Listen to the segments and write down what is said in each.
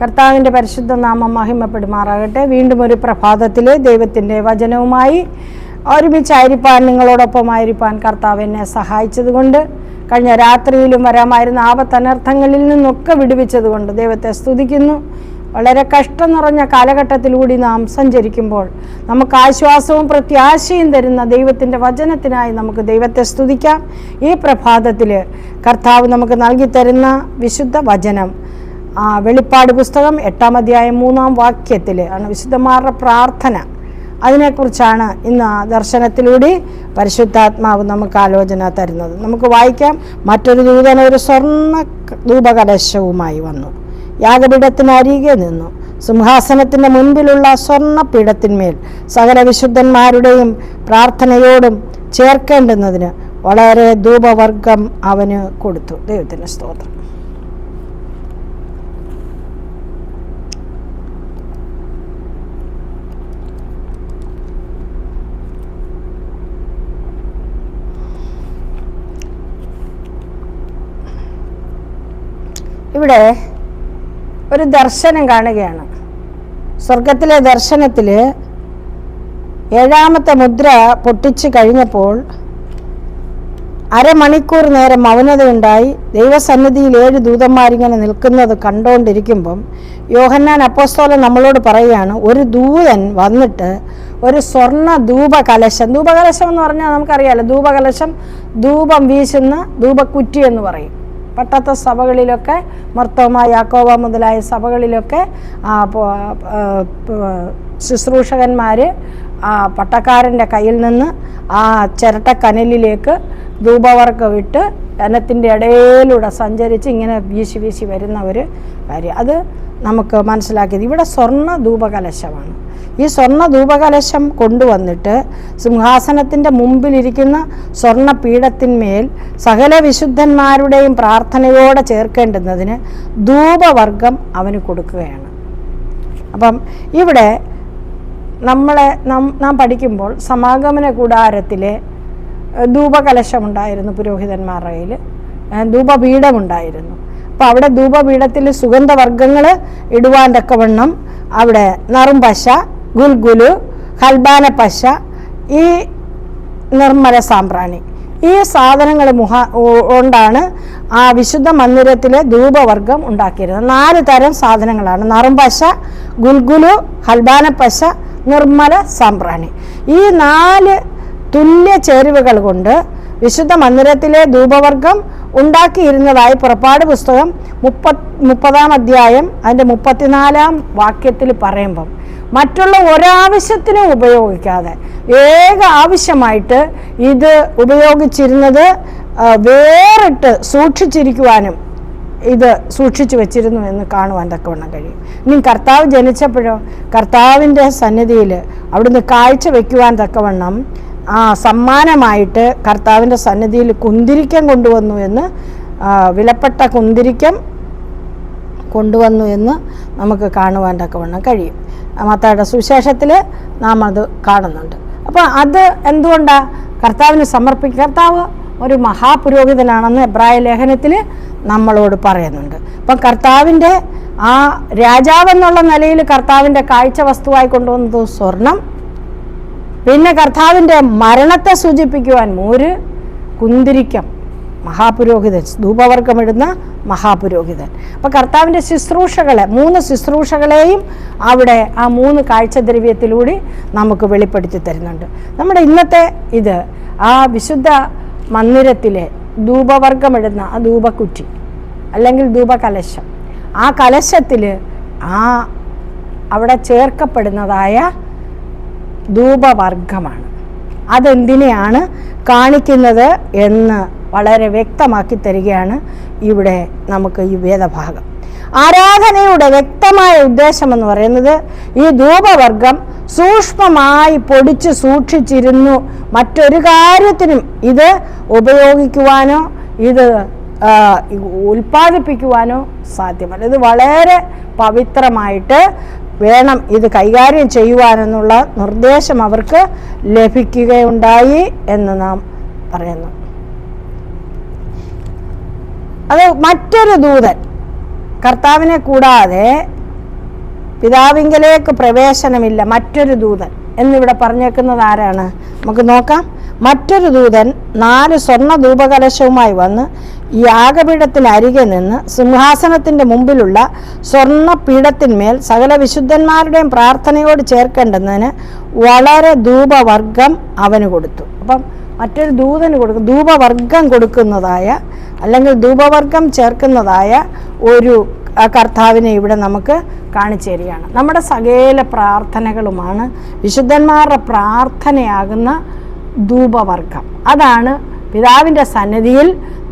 കർത്താവിൻ്റെ പരിശുദ്ധ നാമം മഹിമപ്പെടുമാറാകട്ടെ. വീണ്ടും ഒരു പ്രഭാതത്തിൽ ദൈവത്തിൻ്റെ വചനവുമായി ഒരുമിച്ചായിരിക്കാൻ, നിങ്ങളോടൊപ്പമായിരിക്കാൻ കർത്താവ് എന്നെ സഹായിച്ചതുകൊണ്ട്, കഴിഞ്ഞ രാത്രിയിലും വരാമായിരുന്ന ആപത്തനർത്ഥങ്ങളിൽ നിന്നൊക്കെ വിടുവിച്ചതുകൊണ്ട് ദൈവത്തെ സ്തുതിക്കുന്നു. വളരെ കഷ്ടം നിറഞ്ഞ കാലഘട്ടത്തിലൂടെ നാം സഞ്ചരിക്കുമ്പോൾ നമുക്ക് ആശ്വാസവും പ്രത്യാശയും തരുന്ന ദൈവത്തിൻ്റെ വചനത്തിനായി നമുക്ക് ദൈവത്തെ സ്തുതിക്കാം. ഈ പ്രഭാതത്തിൽ കർത്താവ് നമുക്ക് നൽകി തരുന്ന വിശുദ്ധ വചനം വെളിപ്പാട് പുസ്തകം 8-ാം അധ്യായം 3-ാം വാക്യത്തിൽ ആണ്. വിശുദ്ധന്മാരുടെ പ്രാർത്ഥന, അതിനെക്കുറിച്ചാണ് ഇന്ന് ദർശനത്തിലൂടെ പരിശുദ്ധാത്മാവ് നമുക്ക് ആലോചന തരുന്നത്. നമുക്ക് വായിക്കാം. മറ്റൊരു ദൂതൻ ഒരു സ്വർണ്ണ ധൂപകലശവുമായി വന്നു, യാഗപീഠത്തിനരികെ നിന്നു. സിംഹാസനത്തിൻ്റെ മുൻപിലുള്ള സ്വർണ്ണപീഠത്തിന്മേൽ സകല വിശുദ്ധന്മാരുടെയും പ്രാർത്ഥനയോടും ചേർക്കേണ്ടുന്നതിന് വളരെ ധൂപവർഗം അവന് കൊടുത്തു. ദൈവത്തിന് സ്തോത്രം. ഇവിടെ ഒരു ദർശനം കാണുകയാണ്. സ്വർഗത്തിലെ ദർശനത്തിൽ 7-ാമത്തെ മുദ്ര പൊട്ടിച്ച് കഴിഞ്ഞപ്പോൾ അരമണിക്കൂർ നേരം മൗനതയുണ്ടായി. ദൈവസന്നിധിയിൽ 7 ദൂതന്മാരിങ്ങനെ നിൽക്കുന്നത് കണ്ടുകൊണ്ടിരിക്കുമ്പം യോഹന്നാൻ അപ്പോസ്തലൻ നമ്മളോട് പറയുകയാണ്, ഒരു ദൂതൻ വന്നിട്ട് ഒരു സ്വർണ്ണ ധൂപകലശം എന്ന് പറഞ്ഞാൽ നമുക്കറിയാമല്ലോ, ധൂപകലശം ധൂപം വീശുന്ന ധൂപക്കുറ്റി എന്ന് പറയും. പട്ടത്ത സഭകളിലൊക്കെ, മർത്തോമ, യാക്കോബ മുതലായ സഭകളിലൊക്കെ ശുശ്രൂഷകന്മാർ പട്ടക്കാരൻ്റെ കയ്യിൽ നിന്ന് ആ ചിരട്ടക്കനലിലേക്ക് ധൂപവർഗം ഇട്ട് ജനത്തിൻ്റെ ഇടയിലൂടെ സഞ്ചരിച്ച് ഇങ്ങനെ വീശി വീശി വരുന്ന ഒരു കാര്യം അത് നമുക്ക് മനസ്സിലാക്കിയത്. ഇവിടെ സ്വർണ്ണ ധൂപകലശമാണ്. ഈ സ്വർണ്ണ ധൂപകലശം കൊണ്ടുവന്നിട്ട് സിംഹാസനത്തിൻ്റെ മുമ്പിലിരിക്കുന്ന സ്വർണ്ണപീഠത്തിന്മേൽ സകല വിശുദ്ധന്മാരുടെയും പ്രാർത്ഥനയോടെ ചേർക്കേണ്ടുന്നതിന് ധൂപവർഗം അവന് കൊടുക്കുകയാണ്. അപ്പം ഇവിടെ നാം പഠിക്കുമ്പോൾ സമാഗമന കൂടാരത്തിലെ ധൂപകലശമുണ്ടായിരുന്നു, പുരോഹിതന്മാരുടെ കയ്യിൽ ധൂപപീഠമുണ്ടായിരുന്നു. അപ്പോൾ അവിടെ ധൂപപീഠത്തിൽ സുഗന്ധവർഗ്ഗങ്ങൾ ഇടുവാൻ തക്കവണ്ണം അവിടെ നറുംപശ, ഗുൽഗുലു, ഹൽബാനപ്പശ, ഈ നിർമ്മല സാമ്പ്രാണി, ഈ സാധനങ്ങൾ കൊണ്ടാണ് ആ വിശുദ്ധ മന്ദിരത്തിലെ ധൂപവർഗം ഉണ്ടാക്കിയിരുന്നത്. 4 തരം സാധനങ്ങളാണ്: നറുംപശ, ഗുൽഗുലു, ഹൽബാനപ്പശ, നിർമ്മല സാമ്പ്രാണി. ഈ 4 തുല്യ ചേരുവകൾ കൊണ്ട് വിശുദ്ധ മന്ദിരത്തിലെ ധൂപവർഗം ഉണ്ടാക്കിയിരുന്നതായി പുറപ്പാട് പുസ്തകം 30-ാം അധ്യായം അതിൻ്റെ 34-ാം വാക്യത്തിൽ പറയുമ്പം, മറ്റുള്ള ഒരാവശ്യത്തിനും ഉപയോഗിക്കാതെ ഏക ആവശ്യമായിട്ട് ഇത് ഉപയോഗിച്ചിരുന്നത് വേറിട്ട് സൂക്ഷിച്ചിരിക്കുവാനും ഇത് സൂക്ഷിച്ചു വെച്ചിരുന്നു എന്ന് കാണുവാൻ തക്കവണ്ണം കഴിയും. ഇനി കർത്താവ് ജനിച്ചപ്പോഴോ കർത്താവിൻ്റെ സന്നിധിയിൽ അവിടുന്ന് കാഴ്ച വയ്ക്കുവാൻ തക്കവണ്ണം സമ്മാനമായിട്ട് കർത്താവിൻ്റെ സന്നിധിയിൽ കുന്തിരിക്കം കൊണ്ടുവന്നു എന്ന്, വിലപ്പെട്ട കുന്തിരിക്കം കൊണ്ടുവന്നു എന്ന് നമുക്ക് കാണുവാൻ തക്കവണ്ണം കഴിയും. മത്തായിയുടെ സുവിശേഷത്തിൽ നാം അത് കാണുന്നുണ്ട്. അപ്പോൾ അത് എന്തുകൊണ്ടാണ് കർത്താവിന് സമർപ്പിക്കുക? കർത്താവ് ഒരു മഹാപുരോഹിതനാണെന്ന് എബ്രായ ലേഖനത്തിൽ നമ്മളോട് പറയുന്നുണ്ട്. അപ്പം കർത്താവിൻ്റെ ആ രാജാവെന്നുള്ള നിലയിൽ കർത്താവിൻ്റെ കാഴ്ച വസ്തുവായി കൊണ്ടുവന്നത് സ്വർണം, പിന്നെ കർത്താവിൻ്റെ മരണത്തെ സൂചിപ്പിക്കുവാൻ മോര്, കുന്തിരിക്കം, മഹാപുരോഹിതൻ, ധൂപവർഗമിടുന്ന മഹാപുരോഹിതൻ. അപ്പോൾ കർത്താവിൻ്റെ ശുശ്രൂഷകളെ, 3 ശുശ്രൂഷകളെയും അവിടെ ആ 3 കാഴ്ചദ്രവ്യത്തിലൂടെ നമുക്ക് വെളിപ്പെടുത്തി തരുന്നുണ്ട്. നമ്മുടെ ഇന്നത്തെ ഇത് ആ വിശുദ്ധ മന്ദിരത്തിലെ ധൂപവർഗമിടുന്ന ആ ധൂപക്കുറ്റി അല്ലെങ്കിൽ ധൂപകലശം, ആ കലശത്തിൽ അവിടെ ചേർക്കപ്പെടുന്നതായ ധൂപവർഗമാണ്. അതെന്തിനെയാണ് കാണിക്കുന്നത് എന്ന് വളരെ വ്യക്തമാക്കി തരികയാണ് ഇവിടെ നമുക്ക് ഈ വേദഭാഗം. ആരാധനയുടെ വ്യക്തമായ ഉദ്ദേശമെന്ന് പറയുന്നത് ഈ ധൂപവർഗം സൂക്ഷ്മമായി പൊടിച്ച് സൂക്ഷിച്ചിരുന്നു. മറ്റൊരു കാര്യത്തിനും ഇത് ഉപയോഗിക്കുവാനോ ഇത് ഉൽപ്പാദിപ്പിക്കുവാനോ സാധ്യമല്ല. ഇത് വളരെ പവിത്രമായിട്ട് വേണം ഇത് കൈകാര്യം ചെയ്യുവാനെന്നുള്ള നിർദ്ദേശം അവർക്ക് ലഭിക്കുകയുണ്ടായി എന്ന് നാം പറയുന്നു. അത് മറ്റൊരു ദൂതൻ കർത്താവിനെ കൂടാതെ പിതാവിങ്കലേക്ക് പ്രവേശനമില്ല മറ്റൊരു ദൂതൻ എന്നിവിടെ പറഞ്ഞേക്കുന്നത് ആരാണ്? നമുക്ക് നോക്കാം. മറ്റൊരു ദൂതൻ 4 സ്വർണ്ണ ധൂപകലശവുമായി വന്ന് യാഗപീഠത്തിനരികെ നിന്ന് സിംഹാസനത്തിൻ്റെ മുമ്പിലുള്ള സ്വർണ്ണപീഠത്തിന്മേൽ സകല വിശുദ്ധന്മാരുടെയും പ്രാർത്ഥനയോട് ചേർക്കേണ്ടുന്നതിന് വളരെ ധൂപവർഗം അവന് കൊടുത്തു. അപ്പം മറ്റൊരു ദൂതന് കൊടുക്കും, ധൂപവർഗം കൊടുക്കുന്നതായ അല്ലെങ്കിൽ ധൂപവർഗം ചേർക്കുന്നതായ ഒരു കർത്താവിനെ ഇവിടെ നമുക്ക് കാണിച്ചു തരികയാണ്. നമ്മുടെ സകല പ്രാർത്ഥനകളുമാണ് വിശുദ്ധന്മാരുടെ പ്രാർത്ഥനയാകുന്ന ധൂപവർഗം. അതാണ് പിതാവിൻ്റെ സന്നിധിയിൽ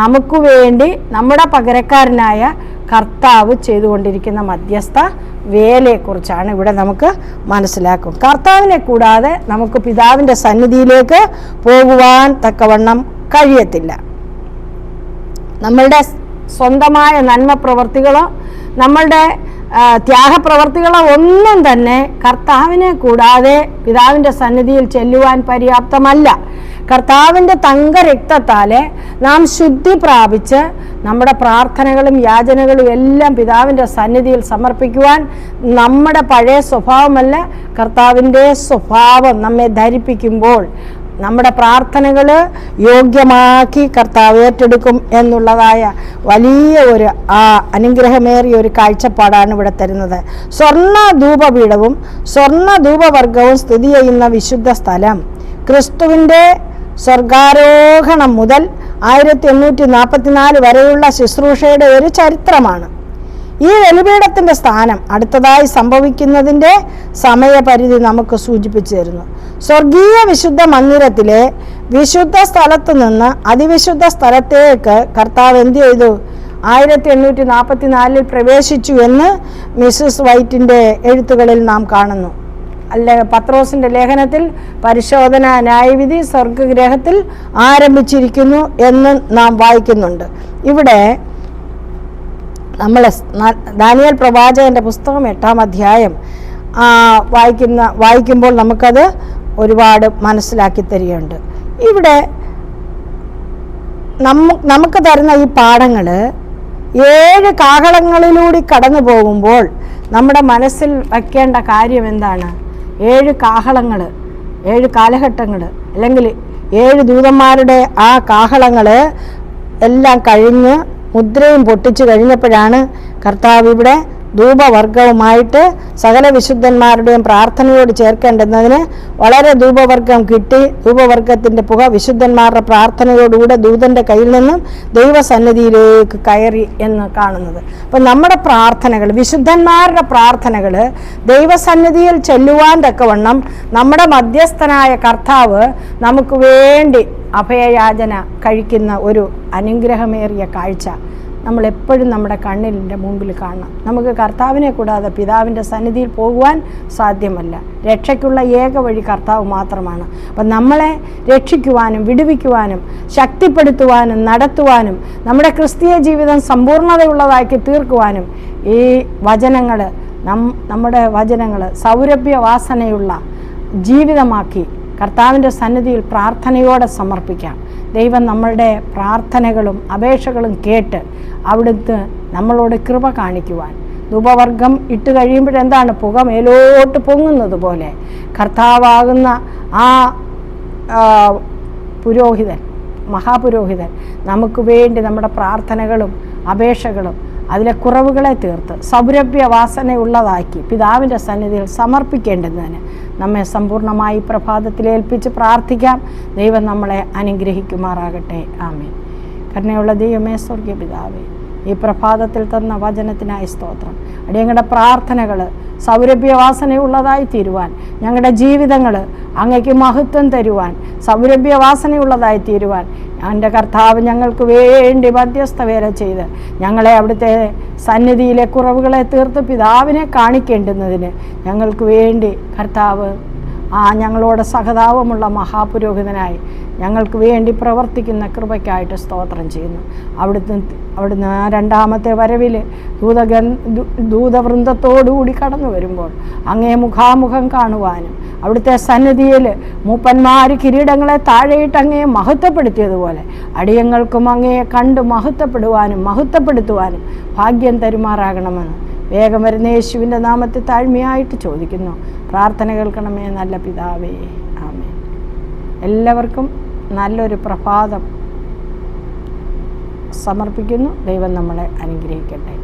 നമുക്ക് വേണ്ടി നമ്മുടെ പകരക്കാരനായ കർത്താവ് ചെയ്തുകൊണ്ടിരിക്കുന്ന മധ്യസ്ഥ വേലയെക്കുറിച്ചാണ് ഇവിടെ നമുക്ക് മനസ്സിലാക്കും. കർത്താവിനെ കൂടാതെ നമുക്ക് പിതാവിൻ്റെ സന്നിധിയിലേക്ക് പോകുവാൻ തക്കവണ്ണം കഴിയത്തില്ല. നമ്മളുടെ സ്വന്തമായ നന്മ പ്രവർത്തികളോ നമ്മളുടെ ത്യാഗപ്രവർത്തികളോ ഒന്നും തന്നെ കർത്താവിനെ കൂടാതെ പിതാവിൻ്റെ സന്നിധിയിൽ ചെല്ലുവാൻ പര്യാപ്തമല്ല. കർത്താവിൻ്റെ തങ്കരക്തത്താലെ നാം ശുദ്ധി പ്രാപിച്ച് നമ്മുടെ പ്രാർത്ഥനകളും യാചനകളും എല്ലാം പിതാവിൻ്റെ സന്നിധിയിൽ സമർപ്പിക്കുവാൻ നമ്മുടെ പഴയ സ്വഭാവമല്ല, കർത്താവിൻ്റെ സ്വഭാവം നമ്മെ ധരിപ്പിക്കുമ്പോൾ നമ്മുടെ പ്രാർത്ഥനകൾ യോഗ്യമാക്കി കർത്താവ് ഏറ്റെടുക്കും എന്നുള്ളതായ വലിയ ഒരു അനുഗ്രഹമേറിയ ഒരു കാഴ്ചപ്പാടാണ് ഇവിടെ തരുന്നത്. സ്വർണ്ണ ധൂപപീഠവും സ്വർണ്ണ ധൂപവർഗവും സ്ഥിതി ചെയ്യുന്ന വിശുദ്ധ സ്ഥലം ക്രിസ്തുവിൻ്റെ സ്വർഗാരോഹണം മുതൽ 1844 വരെയുള്ള ശുശ്രൂഷയുടെ ഒരു ചരിത്രമാണ്. ഈ ബലിപീഠത്തിൻ്റെ സ്ഥാനം അടുത്തതായി സംഭവിക്കുന്നതിൻ്റെ സമയപരിധി നമുക്ക് സൂചിപ്പിച്ചു തരുന്നു. സ്വർഗീയ വിശുദ്ധ മന്ദിരത്തിലെ വിശുദ്ധ സ്ഥലത്തു നിന്ന് അതിവിശുദ്ധ സ്ഥലത്തേക്ക് കർത്താവ് എന്ത് ചെയ്തു? 1844 പ്രവേശിച്ചു എന്ന് മിസ്സസ് വൈറ്റിൻ്റെ എഴുത്തുകളിൽ നാം കാണുന്നു. പത്രോസിൻ്റെ ലേഖനത്തിൽ പരിശോധന ന്യായവിധി സ്വർഗഗ്രഹത്തിൽ ആരംഭിച്ചിരിക്കുന്നു എന്ന് നാം വായിക്കുന്നുണ്ട്. ഇവിടെ നമ്മൾ ദാനിയേൽ പ്രവാചകൻ്റെ പുസ്തകം 8-ാം അധ്യായം വായിക്കുമ്പോൾ നമുക്കത് ഒരുപാട് മനസ്സിലാക്കി തരികയുണ്ട്. ഇവിടെ നമുക്ക് തരുന്ന ഈ പാഠങ്ങൾ 7 കാഹളങ്ങളിലൂടെ കടന്നു പോകുമ്പോൾ നമ്മുടെ മനസ്സിൽ വയ്ക്കേണ്ട കാര്യം എന്താണ്? 7 കാഹളങ്ങൾ, 7 കാലഘട്ടങ്ങൾ, അല്ലെങ്കിൽ 7 ദൂതന്മാരുടെ ആ കാഹളങ്ങൾ എല്ലാം കഴിഞ്ഞ് മുദ്രയും പൊട്ടിച്ചു കഴിഞ്ഞപ്പോഴാണ് കർത്താവ് ഇവിടെ ധൂപവർഗവുമായിട്ട് സകല വിശുദ്ധന്മാരുടെയും പ്രാർത്ഥനയോട് ചേർക്കേണ്ടുന്നതിന് വളരെ ധൂപവർഗം കിട്ടി. ധൂപവർഗത്തിൻ്റെ പുക വിശുദ്ധന്മാരുടെ പ്രാർത്ഥനയോടുകൂടെ ദൂതൻ്റെ കയ്യിൽ നിന്നും ദൈവസന്നിധിയിലേക്ക് കയറി എന്ന് കാണുന്നത്. അപ്പം നമ്മുടെ പ്രാർത്ഥനകൾ, വിശുദ്ധന്മാരുടെ പ്രാർത്ഥനകൾ ദൈവസന്നിധിയിൽ ചെല്ലുവാൻ തക്കവണ്ണം നമ്മുടെ മധ്യസ്ഥനായ കർത്താവ് നമുക്ക് വേണ്ടി അഭയയാചന കഴിക്കുന്ന ഒരു അനുഗ്രഹമേറിയ കാഴ്ച നമ്മളെപ്പോഴും നമ്മുടെ കണ്ണിൻ്റെ മുമ്പിൽ കാണണം. നമുക്ക് കർത്താവിനെ കൂടാതെ പിതാവിൻ്റെ സന്നിധിയിൽ പോകുവാൻ സാധ്യമല്ല. രക്ഷയ്ക്കുള്ള ഏക വഴി കർത്താവ് മാത്രമാണ്. അപ്പം നമ്മളെ രക്ഷിക്കുവാനും വിടുവിക്കുവാനും ശക്തിപ്പെടുത്തുവാനും നടത്തുവാനും നമ്മുടെ ക്രിസ്തീയ ജീവിതം സമ്പൂർണ്ണതയുള്ളതാക്കി തീർക്കുവാനും ഈ വചനങ്ങൾ, നമ്മുടെ വചനങ്ങൾ സൗരഭ്യവാസനയുള്ള ജീവിതമാക്കി കർത്താവിൻ്റെ സന്നിധിയിൽ പ്രാർത്ഥനയോടെ സമർപ്പിക്കാം. ദൈവം നമ്മളുടെ പ്രാർത്ഥനകളും അപേക്ഷകളും കേട്ട് അവിടുന്ന് നമ്മളോട് കൃപ കാണിക്കുവാൻ, ധൂപവർഗം ഇട്ട് കഴിയുമ്പോഴെന്താണ് പുക മേലോട്ട് പൊങ്ങുന്നത് പോലെ കർത്താവാകുന്ന ആ പുരോഹിതൻ, മഹാപുരോഹിതൻ നമുക്ക് വേണ്ടി നമ്മുടെ പ്രാർത്ഥനകളും അപേക്ഷകളും അതിലെ കുറവുകളെ തീർത്ത് സൗരഭ്യവാസനയുള്ളതാക്കി പിതാവിൻ്റെ സന്നിധിയിൽ സമർപ്പിക്കേണ്ടതിന് നമ്മെ സമ്പൂർണ്ണമായി പ്രഭാതത്തിൽ ഏൽപ്പിച്ച് പ്രാർത്ഥിക്കാം. ദൈവം നമ്മളെ അനുഗ്രഹിക്കുമാറാകട്ടെ. ആമേൻ. കരുണയുള്ള ദൈവമേ, സ്വർഗീയ പിതാവേ, ഈ പ്രഭാതത്തിൽ തന്ന വചനത്തിനായി സ്തോത്രം. അടിയങ്ങളുടെ പ്രാർത്ഥനകൾ സൗരഭ്യവാസനയുള്ളതായി തീരുവാൻ, ഞങ്ങളുടെ ജീവിതങ്ങൾ അങ്ങയ്ക്ക് മഹത്വം തരുവാൻ, സൗരഭ്യവാസനയുള്ളതായി തീരുവാൻ എൻ്റെ കർത്താവ് ഞങ്ങൾക്ക് വേണ്ടി മധ്യസ്ഥ വേല ചെയ്ത് ഞങ്ങളെ അവിടുത്തെ സന്നിധിയിലെ കുറവുകളെ തീർത്ത് പിതാവിനെ കാണിക്കേണ്ടുന്നതിന് ഞങ്ങൾക്ക് വേണ്ടി കർത്താവ് ഞങ്ങളോട് സഹതാപമുള്ള മഹാപുരോഹിതനായി ഞങ്ങൾക്ക് വേണ്ടി പ്രവർത്തിക്കുന്ന കൃപയ്ക്കായിട്ട് സ്തോത്രം ചെയ്യുന്നു. അവിടുന്ന് രണ്ടാമത്തെ വരവിൽ ദൂതവൃന്ദത്തോടുകൂടി കടന്നു വരുമ്പോൾ അങ്ങേ മുഖാമുഖം കാണുവാനും അവിടുത്തെ സന്നിധിയിൽ മൂപ്പന്മാർ കിരീടങ്ങളെ താഴെയിട്ട് അങ്ങയെ മഹത്വപ്പെടുത്തിയതുപോലെ അടിയങ്ങൾക്കും അങ്ങയെ കണ്ട് മഹത്വപ്പെടുവാനും മഹത്വപ്പെടുത്തുവാനും ഭാഗ്യം തരുമാറാകണമെന്ന് വേഗം വരുന്ന യേശുവിൻ്റെ നാമത്തിൽ താഴ്മയായിട്ട് ചോദിക്കുന്നു. പ്രാർത്ഥന കേൾക്കണമേ നല്ല പിതാവേ. ആമേൻ. എല്ലാവർക്കും നല്ലൊരു പ്രഭാതം സമർപ്പിക്കുന്നു. ദൈവം നമ്മളെ അനുഗ്രഹിക്കട്ടെ.